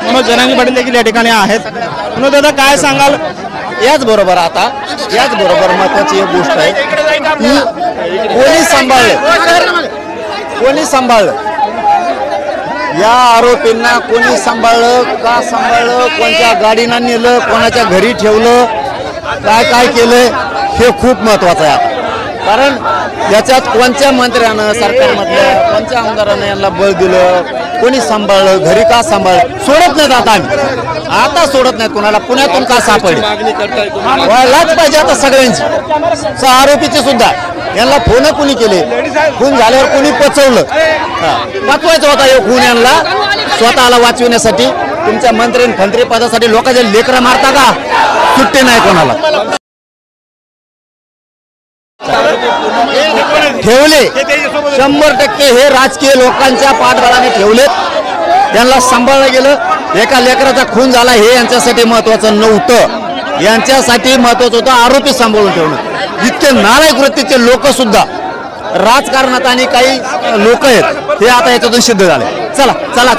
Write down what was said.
मनोज जरांगे पाटील देखील या ठिकाणी आहेत। मनोज दादा काय सांगाल? याचबरोबर महत्त्वाची एक गोष्ट आहे की कोणी सांभाळलं या आरोपींना, कोणी सांभाळलं, का सांभाळलं, कोणत्या गाडीनं नेलं, कोणाच्या घरी ठेवलं, काय केलंय हे खूप महत्त्वाचं आहे। कारण याच्यात कोणत्या मंत्र्यानं, सरकारमधल्या कोणत्या आमदारानं यांना बळ दिलं, कोणी सांभाळलं, घरी का सांभाळलं, सोडत नाहीत आता सोडत नाहीत कोणाला। पुण्यातून का सापडली व्हायलाच पाहिजे आता सगळ्यांची, आरोपीचे सुद्धा। यांना फोन कोणी केले, खून झाल्यावर कोणी पचवलं, वाचवायचा होता हे खून यांना स्वतःला वाचविण्यासाठी। तुमच्या मंत्री पदासाठी लोकांचे लेकरं मारता का? सुट्टी नाही कोणाला। ठेवले 100% हे राजकीय लोकांच्या पाठबळाने ठेवले, त्यांना सांभाळलं गेलं। एका लेकराचा खून झाला हे यांच्यासाठी महत्वाचं नव्हतं, यांच्यासाठी महत्वाचं होतं आरोपी सांभाळून ठेवणं। इतके नालायक वृत्तीचे लोक सुद्धा राजकारणात आणि काही लोक आहेत हे आता याच्यातून सिद्ध झाले। चला चला